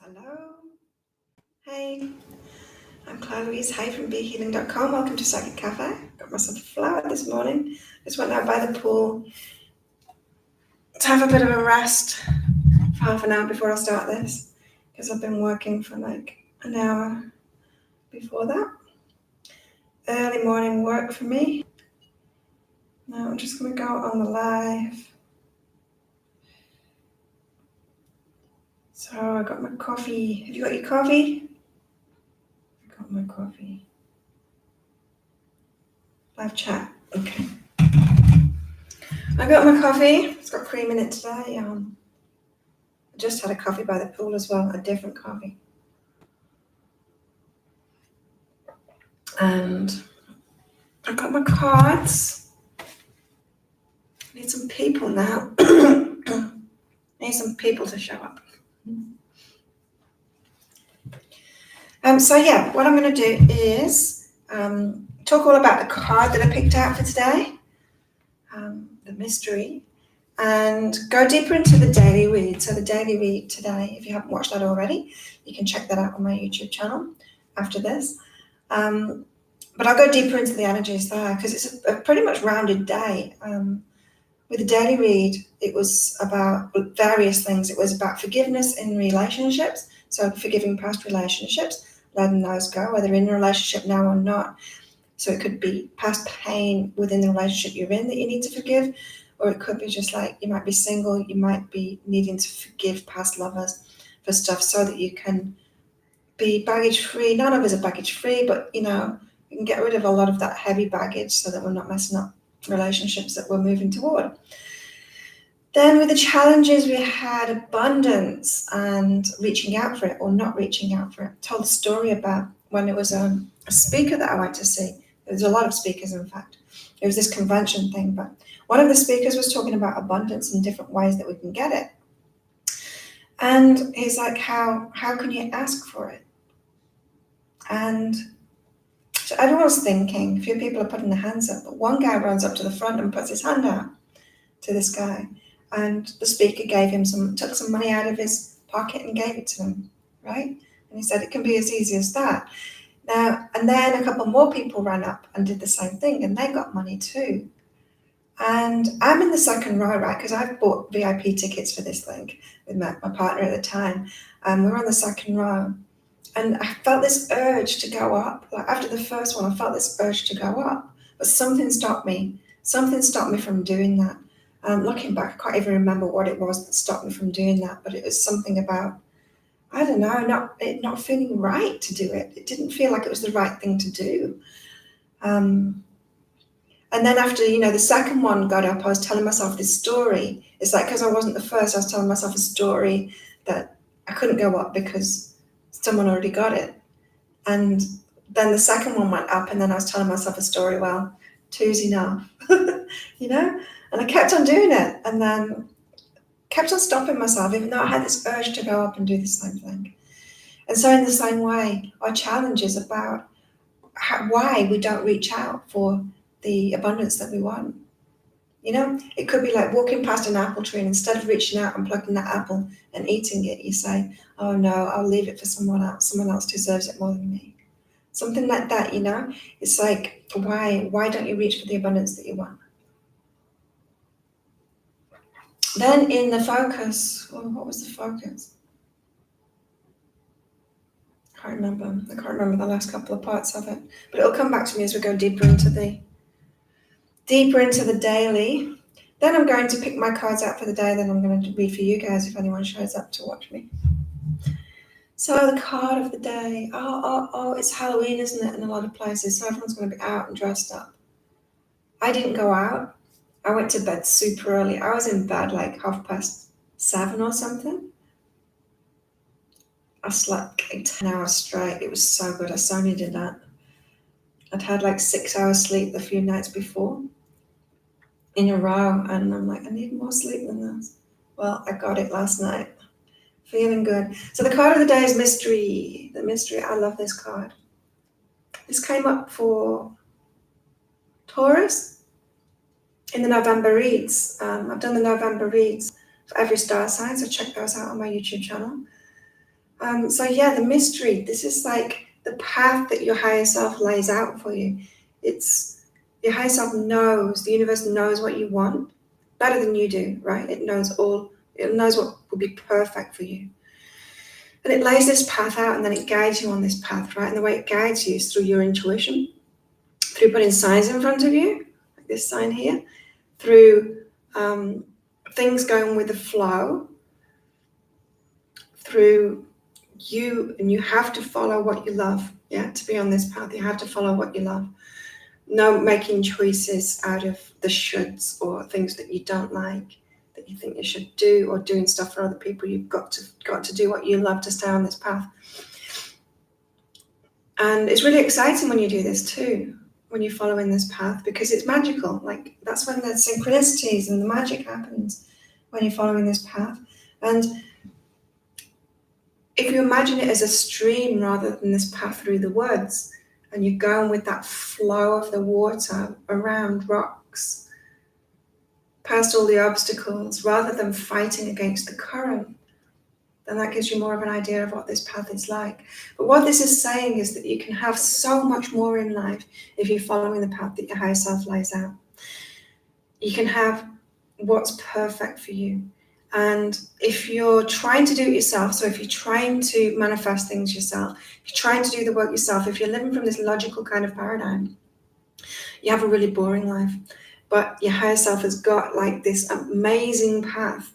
Hello. Hey, I'm Claire Louise Hay from BeHealing.com. Welcome to Psychic Cafe. Got myself a flower this morning. Just went out by the pool to have a bit of a rest for half an hour before I start this, because I've been working for like an hour before that. Early morning work for me. Now I'm just going to go on the live. So I got my coffee. Have you got your coffee? I got my coffee. Live chat. Okay. I got my coffee. It's got cream in it today. I just had a coffee by the pool as well, a different coffee. And I've got my cards. I need some people now. Need some people to show up. So yeah, what I'm going to do is talk all about the card that I picked out for today, the mystery, and go deeper into the daily read. So the daily read today, if you haven't watched that already, you can check that out on my YouTube channel after this. But I'll go deeper into the energies there because it's a pretty much rounded day. With the daily read, it was about various things. It was about forgiveness in relationships, so forgiving past relationships, letting those go, whether in a relationship now or not. So it could be past pain within the relationship you're in that you need to forgive, or it could be just like you might be single, you might be needing to forgive past lovers for stuff so that you can be baggage free. None of us are baggage free, but you can get rid of a lot of that heavy baggage so that we're not messing up relationships that we're moving toward. Then with the challenges, we had abundance and reaching out for it or not reaching out for it. I told a story about when it was a speaker that I went to see. There's a lot of speakers, in fact. It was this convention thing, but one of the speakers was talking about abundance and different ways that we can get it. And he's like, how can you ask for it? And so everyone's thinking, a few people are putting their hands up, but one guy runs up to the front and puts his hand out to this guy. And the speaker took some money out of his pocket and gave it to him, right? And he said, it can be as easy as that. Now, and then a couple more people ran up and did the same thing, and they got money too. And I'm in the second row, right? Because I've bought VIP tickets for this thing with my partner at the time. We were on the second row. And I felt this urge to go up. Like after the first one, I felt this urge to go up. But something stopped me. Something stopped me from doing that. Looking back, I can't even remember what it was that stopped me from doing that. But it was something about, I don't know, not feeling right to do it. It didn't feel like it was the right thing to do. And then after, the second one got up, I was telling myself this story. It's like, because I wasn't the first, I was telling myself a story that I couldn't go up because someone already got it. And then the second one went up, and then I was telling myself a story, well, two's enough, and I kept on doing it, and then kept on stopping myself, even though I had this urge to go up and do the same thing. And so in the same way, our challenge is about why we don't reach out for the abundance that we want. It could be like walking past an apple tree, and instead of reaching out and plucking that apple and eating it, you say, oh no, I'll leave it for someone else. Someone else deserves it more than me. Something like that, It's like, why don't you reach for the abundance that you want? Then in the focus, what was the focus? I can't remember the last couple of parts of it, but it'll come back to me as we go deeper into the daily. Then I'm going to pick my cards out for the day, then I'm going to read for you guys if anyone shows up to watch me. So the card of the day, it's Halloween, isn't it, in a lot of places, so everyone's going to be out and dressed up. I didn't go out. I went to bed super early. I was in bed like 7:30 or something. I slept like 10 hours straight. It was so good. I so needed that. I'd had like 6 hours sleep the few nights before in a row, and I'm like, I need more sleep than this. Well, I got it last night. Feeling good. So the card of the day is Mystery. The Mystery. I love this card. This came up for Taurus in the November reads. I've done the November reads for every star sign, so check those out on my YouTube channel. So yeah, the mystery, this is like the path that your higher self lays out for you. It's your higher self knows, the universe knows what you want better than you do, right? It knows what will be perfect for you. And it lays this path out and then it guides you on this path, right? And the way it guides you is through your intuition, through putting signs in front of you, like this sign here, through things going with the flow, through you, and you have to follow what you love. Yeah, to be on this path, you have to follow what you love. No making choices out of the shoulds or things that you don't like, that you think you should do, or doing stuff for other people. You've got to do what you love to stay on this path. And it's really exciting when you do this too, when you're following this path, because it's magical. Like, that's when the synchronicities and the magic happens, when you're following this path. And if you imagine it as a stream rather than this path through the woods, and you're going with that flow of the water around rocks, past all the obstacles, rather than fighting against the current, then that gives you more of an idea of what this path is like. But what this is saying is that you can have so much more in life if you're following the path that your higher self lays out. You can have what's perfect for you. And if you're trying to do it yourself, so if you're trying to manifest things yourself, if you're trying to do the work yourself, if you're living from this logical kind of paradigm, you have a really boring life. But your higher self has got like this amazing path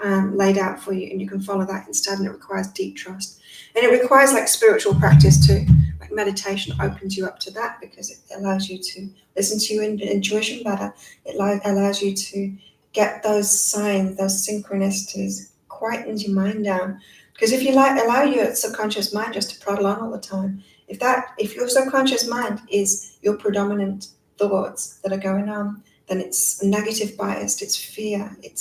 laid out for you, and you can follow that instead, and it requires deep trust. And it requires like spiritual practice too. Like meditation opens you up to that, because it allows you to listen to your intuition better. It allows you to get those signs, those synchronicities, quietens your mind down. Because if you allow your subconscious mind just to prattle on all the time, if your subconscious mind is your predominant thoughts that are going on, then it's negative biased, it's fear, it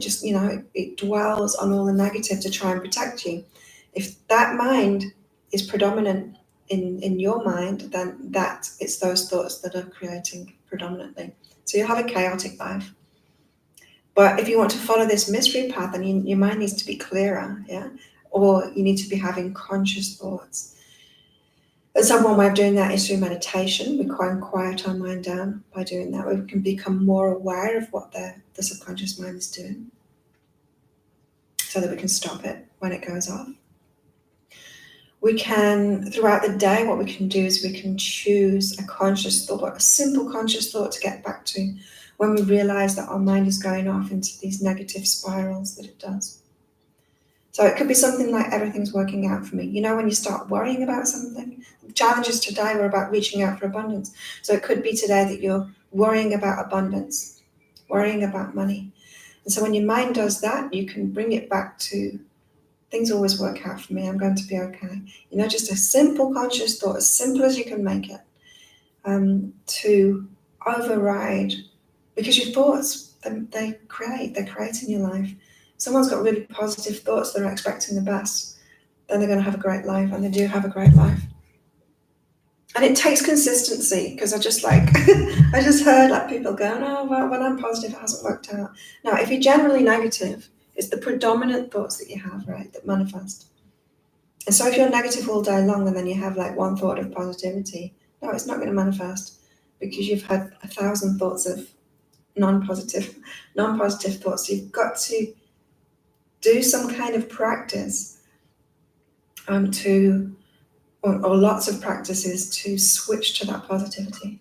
just, it dwells on all the negative to try and protect you. If that mind is predominant in your mind, then it's those thoughts that are creating predominantly. So you'll have a chaotic life. But if you want to follow this mystery path, then your mind needs to be clearer, yeah? Or you need to be having conscious thoughts. And so one way of doing that is through meditation. We can quiet our mind down by doing that. We can become more aware of what the subconscious mind is doing, so that we can stop it when it goes off. We can, throughout the day, what we can do is we can choose a conscious thought, a simple conscious thought to get back to when we realize that our mind is going off into these negative spirals that it does. So it could be something like, everything's working out for me. When you start worrying about something, the challenges today were about reaching out for abundance. So it could be today that you're worrying about abundance, worrying about money. And so when your mind does that, you can bring it back to, things always work out for me, I'm going to be okay. Just a simple conscious thought, as simple as you can make it, to override, because your thoughts, they're creating your life. Someone's got really positive thoughts, they're expecting the best, then they're going to have a great life, and they do have a great life. And it takes consistency, because I just heard like people going, oh, well, when I'm positive, it hasn't worked out. No, if you're generally negative, it's the predominant thoughts that you have, right, that manifest. And so if you're negative all day long and then you have like one thought of positivity, no, it's not going to manifest, because you've had 1,000 thoughts of non-positive thoughts. So you've got to do some kind of practice or lots of practices to switch to that positivity.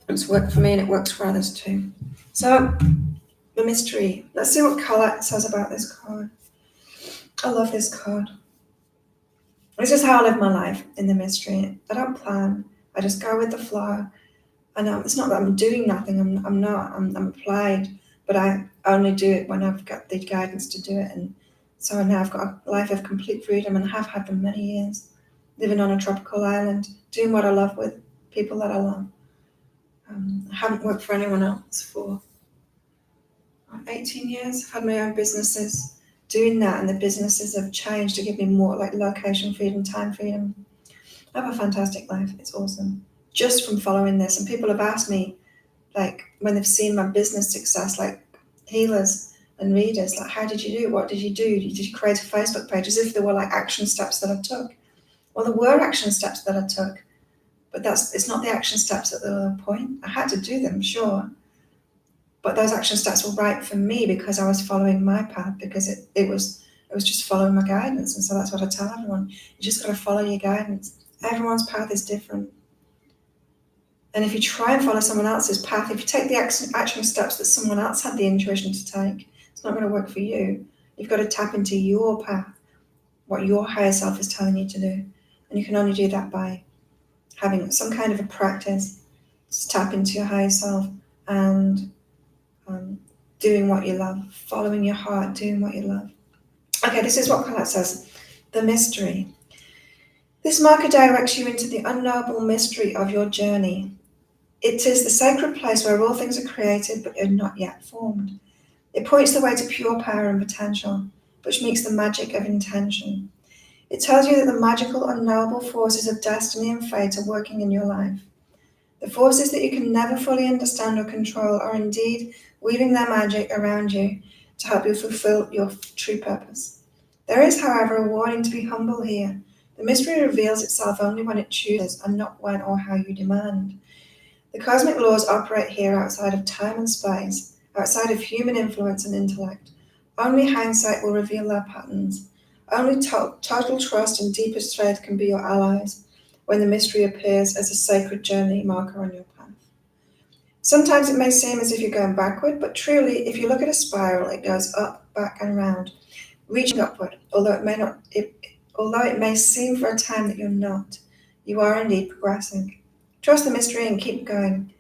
It's worked for me, and it works for others too. So the mystery, let's see what color it says about this card. I love this card. This is how I live my life in the mystery. I don't plan, I just go with the flow. And it's not that I'm doing nothing, I'm applied, but I only do it when I've got the guidance to do it. And so now I've got a life of complete freedom, and have had for many years, living on a tropical island, doing what I love with people that I love. I haven't worked for anyone else for 18 years. I've had my own businesses, doing that, and the businesses have changed to give me more like location freedom, time freedom. I have a fantastic life. It's awesome. Just from following this. And people have asked me, like, when they've seen my business success, like healers and readers, like, how did you do it? What did you do? Did you create a Facebook page? As if there were like action steps that I took. Well, there were action steps that I took, but it's not the action steps at the point. I had to do them, sure. But those action steps were right for me because I was following my path, because it was just following my guidance. And so that's what I tell everyone. You just got to follow your guidance. Everyone's path is different. And if you try and follow someone else's path, if you take the action steps that someone else had the intuition to take, it's not going to work for you. You've got to tap into your path, what your higher self is telling you to do. And you can only do that by having some kind of a practice to tap into your higher self and doing what you love, following your heart, doing what you love. Okay, this is what Colette says. The mystery. This marker directs you into the unknowable mystery of your journey. It is the sacred place where all things are created but are not yet formed. It points the way to pure power and potential, which makes the magic of intention. It tells you that the magical, unknowable forces of destiny and fate are working in your life. The forces that you can never fully understand or control are indeed weaving their magic around you to help you fulfill your true purpose. There is, however, a warning to be humble here. The mystery reveals itself only when it chooses, and not when or how you demand. The cosmic laws operate here outside of time and space, outside of human influence and intellect. Only hindsight will reveal their patterns. Only total trust and deepest faith can be your allies when the mystery appears as a sacred journey marker on your path. Sometimes it may seem as if you're going backward, but truly, if you look at a spiral, it goes up, back, and around, reaching upward. Although it may seem for a time that you're not, you are indeed progressing. Trust the mystery and keep going.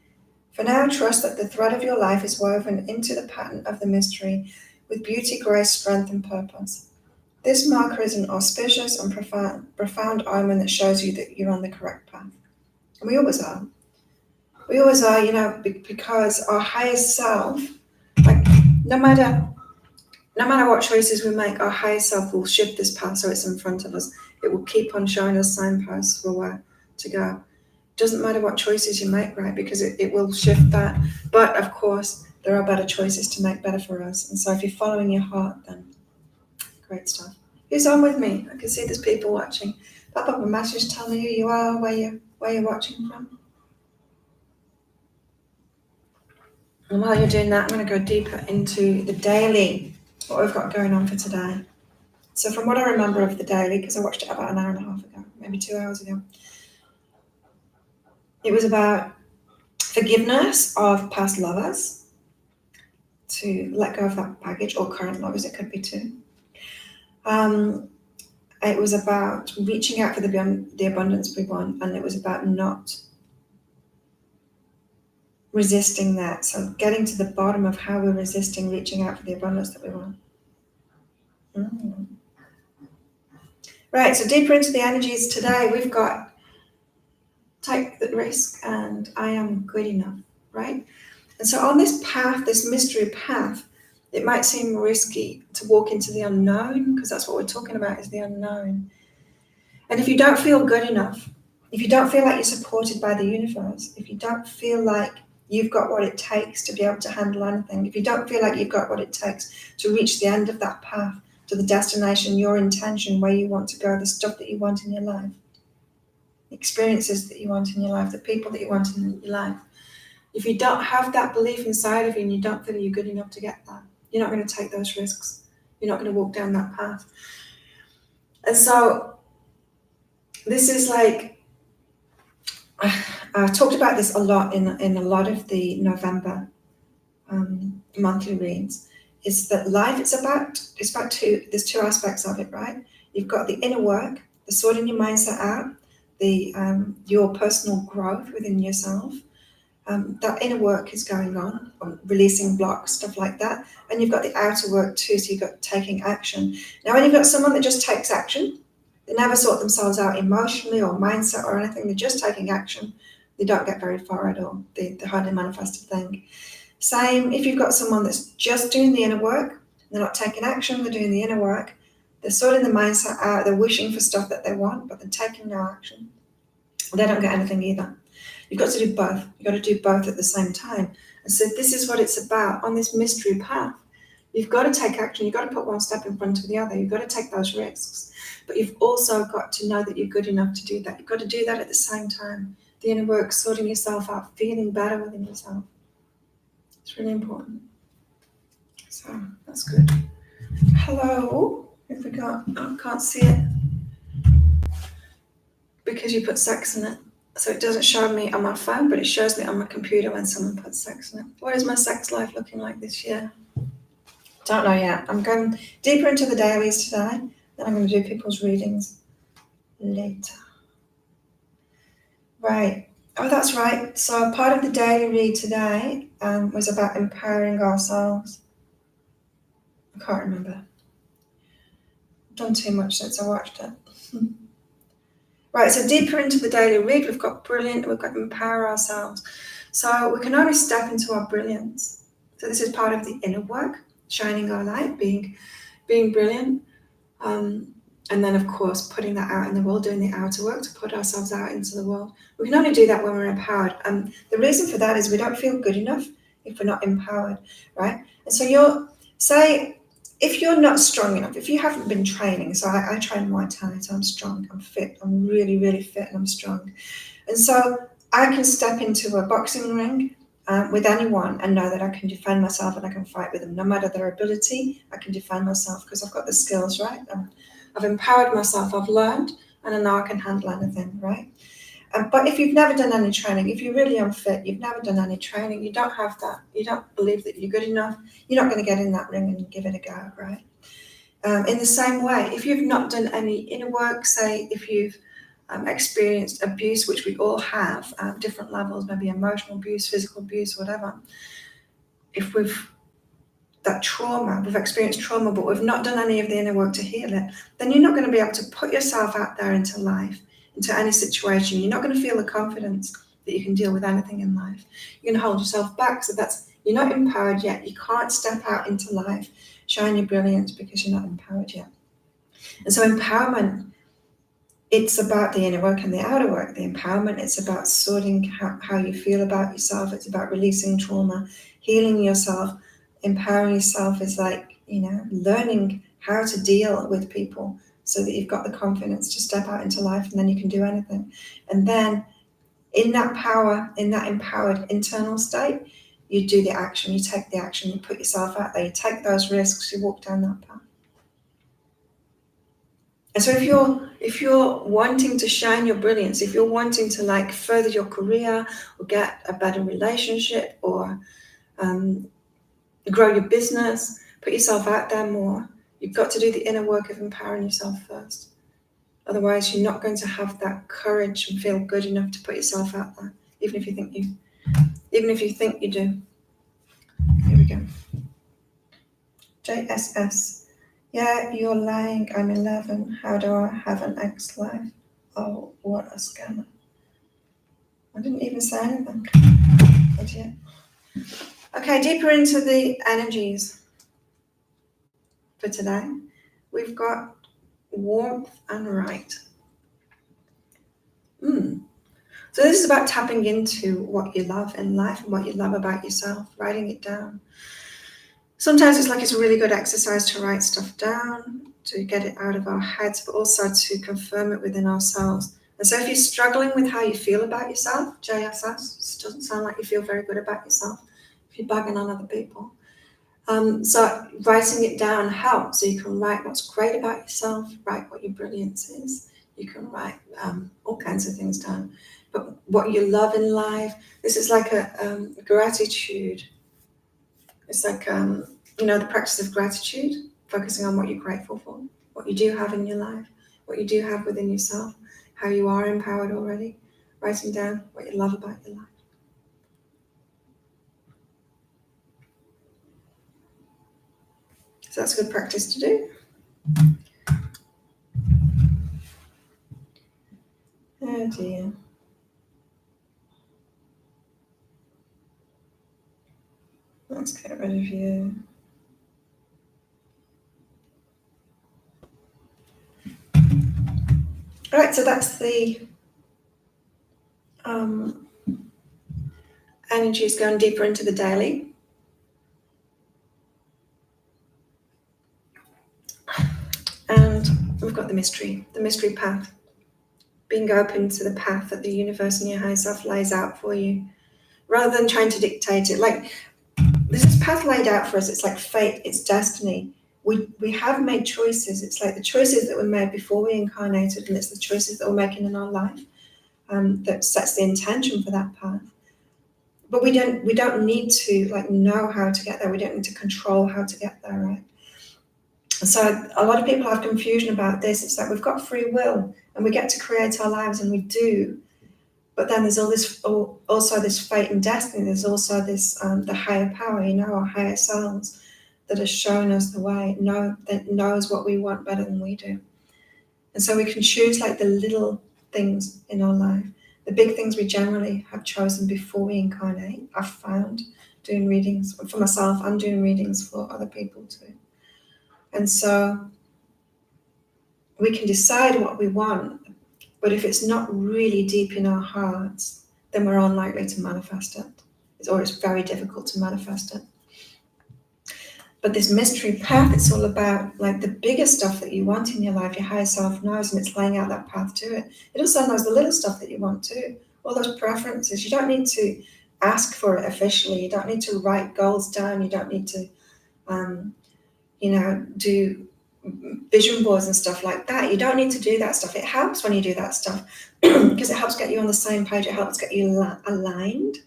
For now, trust that the thread of your life is woven into the pattern of the mystery with beauty, grace, strength, and purpose. This marker is an auspicious and profound omen that shows you that you're on the correct path. And we always are. We always are, because our higher self, like no matter what choices we make, our higher self will shift this path so it's in front of us. It will keep on showing us signposts for where to go. It doesn't matter what choices you make, right? Because it will shift that. But of course, there are better choices to make better for us. And so if you're following your heart, then great stuff. Who's on with me? I can see there's people watching. Pop up a message, tell me who you are, where you're watching from. And while you're doing that, I'm going to go deeper into the daily, what we've got going on for today. So from what I remember of the daily, because I watched it about an hour and a half ago, maybe 2 hours ago, it was about forgiveness of past lovers, to let go of that baggage, or current lovers, it could be too. It was about reaching out for the abundance we want, and it was about not resisting that. So getting to the bottom of how we're resisting reaching out for the abundance that we want. Right, so deeper into the energies today, we've got take the risk and I am good enough, right? And so on this path, this mystery path, it might seem risky to walk into the unknown, because that's what we're talking about, is the unknown. And if you don't feel good enough, if you don't feel like you're supported by the universe, if you don't feel like you've got what it takes to be able to handle anything, if you don't feel like you've got what it takes to reach the end of that path, to the destination, your intention, where you want to go, the stuff that you want in your life, the experiences that you want in your life, the people that you want in your life, if you don't have that belief inside of you and you don't feel you're good enough to get that, you're not going to take those risks. You're not going to walk down that path. And so this is like, I talked about this a lot in a lot of the November monthly reads, is that life, there's two aspects of it, right? You've got the inner work, the sorting your mindset out, your personal growth within yourself. That inner work is going on releasing blocks, stuff like that. And you've got the outer work too, so you've got taking action. Now, when you've got someone that just takes action, they never sort themselves out emotionally or mindset or anything, they're just taking action, they don't get very far at all. They hardly manifest a thing. Same if you've got someone that's just doing the inner work, they're not taking action, they're doing the inner work, they're sorting the mindset out, they're wishing for stuff that they want, but they're taking no action. They don't get anything either. You've got to do both. You've got to do both at the same time. And so this is what it's about on this mystery path. You've got to take action. You've got to put one step in front of the other. You've got to take those risks. But you've also got to know that you're good enough to do that. You've got to do that at the same time. The inner work, sorting yourself out, feeling better within yourself. It's really important. So that's good. Hello. If we got, I can't see it because you put sex in it. So it doesn't show me on my phone, but it shows me on my computer when someone puts sex in it. What is my sex life looking like this year? Don't know yet. I'm going deeper into the dailies today. Then I'm going to do people's readings later. Right. Oh, that's right. So part of the daily read today was about empowering ourselves. I can't remember. I've done too much since I watched it. Right, so deeper into the daily read, we've got brilliant, we've got empower ourselves. So we can only step into our brilliance. So this is part of the inner work, shining our light, being brilliant. And then, of course, putting that out in the world, doing the outer work to put ourselves out into the world. We can only do that when we're empowered. The reason for that is we don't feel good enough if we're not empowered, right? And so if you're not strong enough, if you haven't been training, so I train Muay Thai, so I'm strong, I'm fit, I'm really, really fit and I'm strong. And so I can step into a boxing ring with anyone and know that I can defend myself and I can fight with them. No matter their ability, I can defend myself because I've got the skills, right? I've empowered myself, I've learned, and I know I can handle anything, right? But if you've never done any training, if you're really unfit, you've never done any training, you don't have that, you don't believe that you're good enough, you're not going to get in that ring and give it a go, right? In the same way, if you've not done any inner work, say if you've experienced abuse, which we all have, different levels, maybe emotional abuse, physical abuse, whatever, if we've experienced trauma, but we've not done any of the inner work to heal it, then you're not going to be able to put yourself out there into life, into any situation. You're not going to feel the confidence that you can deal with anything in life. You're going to hold yourself back. So you're not empowered yet. You can't step out into life, shine your brilliance because you're not empowered yet. And so empowerment, it's about the inner work and the outer work. The empowerment, it's about sorting how you feel about yourself. It's about releasing trauma, healing yourself. Empowering yourself is like, learning how to deal with people so that you've got the confidence to step out into life and then you can do anything. And then in that power, in that empowered internal state, you do the action, you take the action, you put yourself out there, you take those risks, you walk down that path. And so if you're wanting to shine your brilliance, if you're wanting to further your career or get a better relationship or grow your business, put yourself out there more, you've got to do the inner work of empowering yourself first. Otherwise, you're not going to have that courage and feel good enough to put yourself out there, even if you think you do. Here we go. JSS. Yeah, you're lying. I'm 11. How do I have an ex-life? Oh, what a scammer. I didn't even say anything. Idiot. Okay, deeper into the energies for today. We've got warmth and right. So this is about tapping into what you love in life and what you love about yourself, writing it down. Sometimes it's a really good exercise to write stuff down, to get it out of our heads, but also to confirm it within ourselves. And so if you're struggling with how you feel about yourself, JSS, it doesn't sound like you feel very good about yourself if you're bagging on other people. So writing it down helps. So you can write what's great about yourself, write what your brilliance is. You can write all kinds of things down. But what you love in life, this is like a gratitude. It's like, the practice of gratitude, focusing on what you're grateful for, what you do have in your life, what you do have within yourself, how you are empowered already, writing down what you love about your life. So that's a good practice to do. Oh dear. Let's get rid of you. All right, so that's the energies going deeper into the daily. we've got the mystery path. Being open to the path that the universe and your higher self lays out for you, rather than trying to dictate it. Like, this is path laid out for us. It's like fate, it's destiny. We have made choices. It's like the choices that were made before we incarnated, and it's the choices that we're making in our life that sets the intention for that path. But we don't need to like know how to get there. We don't need to control how to get there, right? So a lot of people have confusion about this. It's like we've got free will and we get to create our lives, and we do. But then there's also this fate and destiny. There's also this the higher power, our higher selves that has shown us the way, that knows what we want better than we do. And so we can choose like the little things in our life. The big things we generally have chosen before we incarnate. I've found doing readings for myself. I'm doing readings for other people too. And so we can decide what we want, but if it's not really deep in our hearts, then we're unlikely to manifest it. Or it's very difficult to manifest it. But this mystery path, it's all about like the bigger stuff that you want in your life. Your higher self knows, and it's laying out that path to it. It also knows the little stuff that you want too, all those preferences. You don't need to ask for it officially. You don't need to write goals down. You don't need to, do vision boards and stuff like that. You don't need to do that stuff. It helps when you do that stuff because it helps get you on the same page. It helps get you aligned.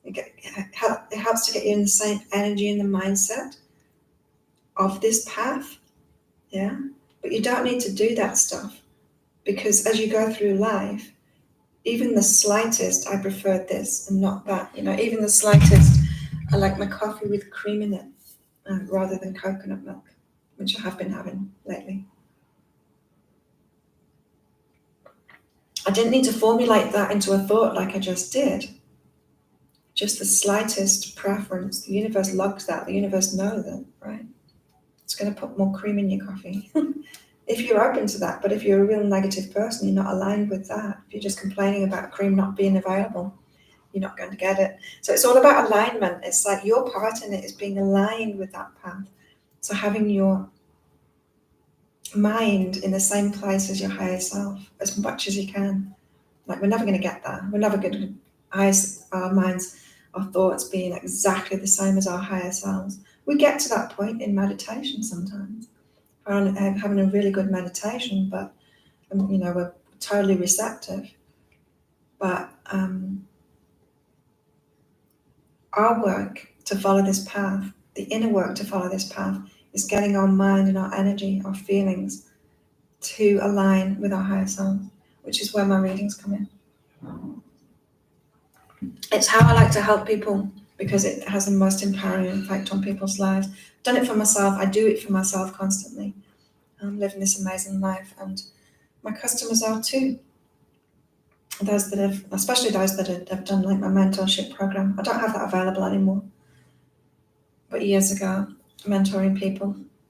It helps to get you in the same energy and the mindset of this path. Yeah. But you don't need to do that stuff, because as you go through life, even the slightest, I prefer this and not that. Even the slightest, I like my coffee with cream in it rather than coconut milk, which I have been having lately. I didn't need to formulate that into a thought like I just did. Just the slightest preference. The universe logs that. The universe knows it, right? It's going to put more cream in your coffee. If you're open to that. But if you're a real negative person, you're not aligned with that. If you're just complaining about cream not being available, you're not going to get it. So it's all about alignment. It's like your part in it is being aligned with that path. So having your mind in the same place as your higher self as much as you can. Like, we're never going to get there. We're never going to our minds, our thoughts being exactly the same as our higher selves. We get to that point in meditation sometimes. We're having a really good meditation, but we're totally receptive. But our work to follow this path, the inner work to follow this path, is getting our mind and our energy, our feelings, to align with our higher self, which is where my readings come in. It's how I like to help people, because it has the most empowering effect on people's lives. I've done it for myself. I do it for myself constantly. I'm living this amazing life, and my customers are too. Especially those that have done like my mentorship program. I don't have that available anymore. But years ago, mentoring people,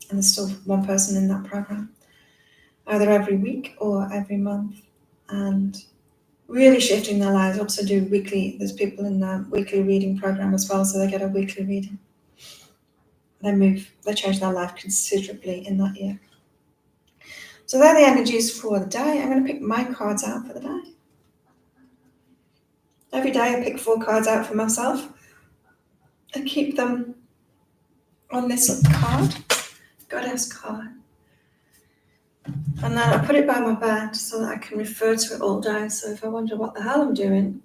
and there's still one person in that program, either every week or every month, and really shifting their lives. Also do weekly, there's people in the weekly reading program as well, so they get a weekly reading. They change their life considerably in that year. So they're the energies for the day. I'm going to pick my cards out for the day. Every day I pick 4 cards out for myself and keep them on this card, Goddess card. And then I put it by my bed so that I can refer to it all day. So if I wonder what the hell I'm doing,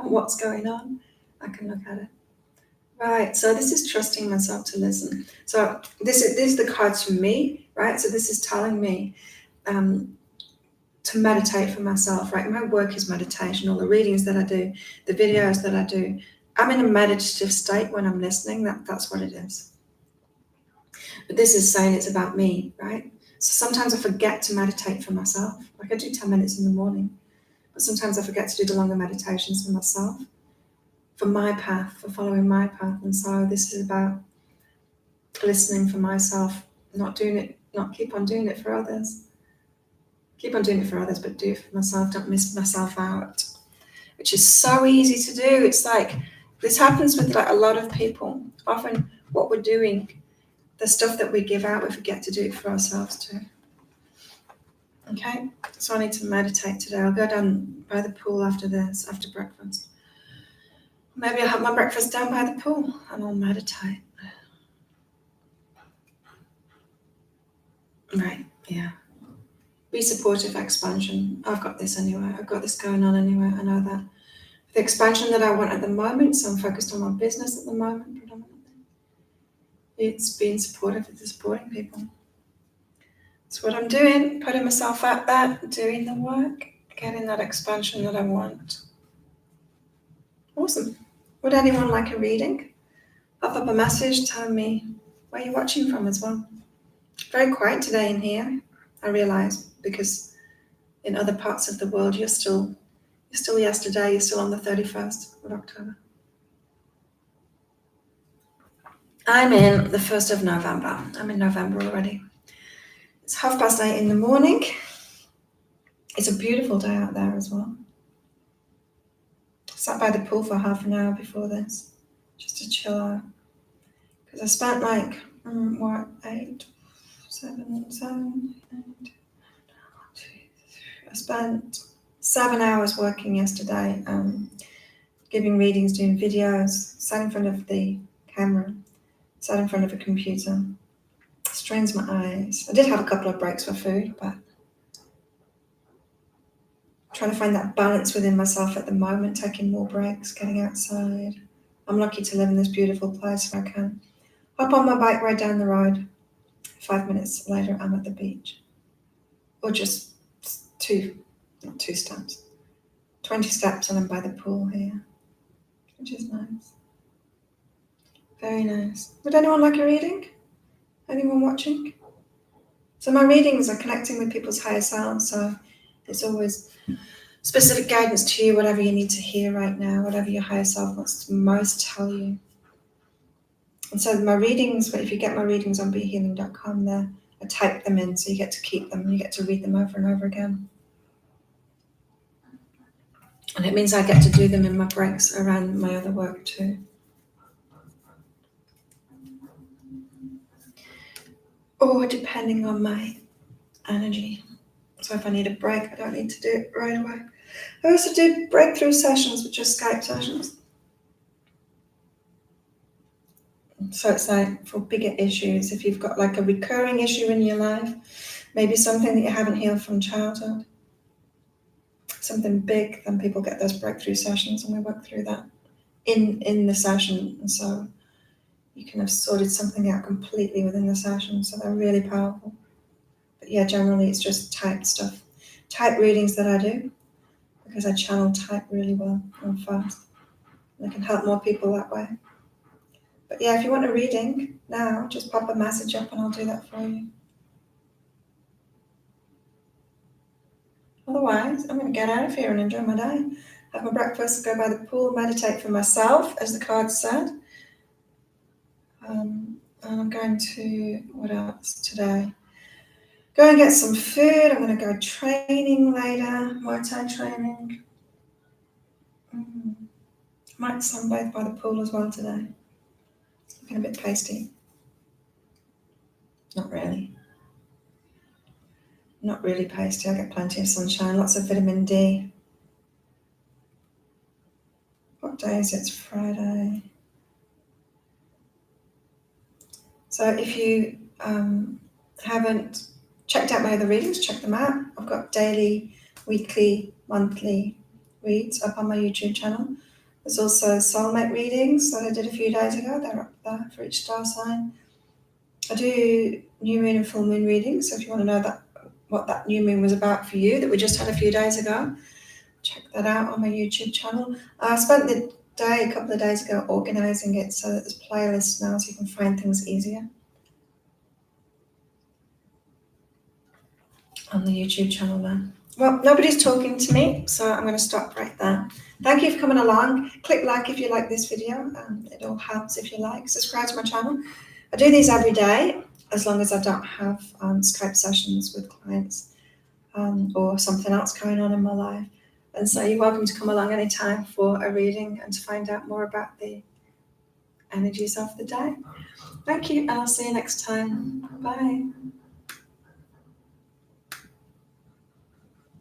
what's going on, I can look at it. Right, so this is trusting myself to listen. So this is the cards for me, right? So this is telling me to meditate for myself, right? My work is meditation. All the readings that I do, the videos that I do, I'm in a meditative state when I'm listening. That's what it is. But this is saying it's about me, right? So sometimes I forget to meditate for myself. Like, I do 10 minutes in the morning, but sometimes I forget to do the longer meditations for myself, for my path, for following my path. And so this is about listening for myself, not keep on doing it for others. Keep on doing it for others, but do it for myself. Don't miss myself out, which is so easy to do. It's like, this happens with like a lot of people. Often what we're doing, the stuff that we give out, we forget to do it for ourselves too. Okay, so I need to meditate today. I'll go down by the pool after this, after breakfast. Maybe I'll have my breakfast down by the pool and I'll meditate. Right, yeah. Be supportive expansion. I've got this anyway. I've got this going on anyway. I know that. The expansion that I want at the moment, so I'm focused on my business at the moment predominantly. It's being supportive, it's supporting people. That's what I'm doing, putting myself out there, doing the work, getting that expansion that I want. Awesome. Would anyone like a reading? Pop up a message, tell me where you're watching from as well. Very quiet today in here, I realise, because in other parts of the world you're still yesterday, you're still on the 31st of October. I'm in the 1st of November. I'm in November already. It's 8:30 in the morning. It's a beautiful day out there as well. Sat by the pool for half an hour before this, just to chill out. Because I spent like, 8, 7, 8. I spent 7 hours working yesterday, giving readings, doing videos, sat in front of the camera, sat in front of a computer. Strains my eyes. I did have a couple of breaks for food, but trying to find that balance within myself at the moment, taking more breaks, getting outside. I'm lucky to live in this beautiful place where I can hop on my bike, ride down the road. 5 minutes later, I'm at the beach. Or just 2 steps. 20 steps and I'm by the pool here, which is nice. Very nice. Would anyone like a reading? Anyone watching? So my readings are connecting with people's higher selves, so it's always specific guidance to you, whatever you need to hear right now, whatever your higher self wants to most tell you. And so my readings, if you get my readings on behealing.com there, I type them in so you get to keep them, you get to read them over and over again. And it means I get to do them in my breaks around my other work too. Or depending on my energy. So if I need a break, I don't need to do it right away. I also do breakthrough sessions, which are Skype sessions. So it's like for bigger issues, if you've got like a recurring issue in your life, maybe something that you haven't healed from childhood, something big, then people get those breakthrough sessions and we work through that in the session. And so you can have sorted something out completely within the session. So they're really powerful. But yeah, generally it's just type stuff, type readings that I do because I channel type really well and fast. And I can help more people that way. But yeah, if you want a reading now, just pop a message up and I'll do that for you. Otherwise, I'm going to get out of here and enjoy my day. Have my breakfast, go by the pool, meditate for myself, as the card said. And I'm going to, what else today? Go and get some food. I'm going to go training later, Muay Thai training. Might sunbathe by the pool as well today. It's looking a bit pasty. Not really. Not really pasty. I get plenty of sunshine, lots of vitamin D. What day is it? It's Friday. So if you haven't checked out my other readings, check them out. I've got daily, weekly, monthly reads up on my YouTube channel. There's also soulmate readings that I did a few days ago. They're up there for each star sign. I do new moon and full moon readings. So if you want to know what that new moon was about for you that we just had a few days ago, check that out on my YouTube channel. I spent the day a couple of days ago organizing it so that there's playlists now so you can find things easier on the YouTube channel there. Well, nobody's talking to me, so I'm going to stop right there. Thank you for coming along. Click like if you like this video. It all helps if you like. Subscribe to my channel. I do these every day as long as I don't have Skype sessions with clients or something else going on in my life. And so you're welcome to come along anytime for a reading and to find out more about the energies of the day. Thank you, and I'll see you next time. Bye.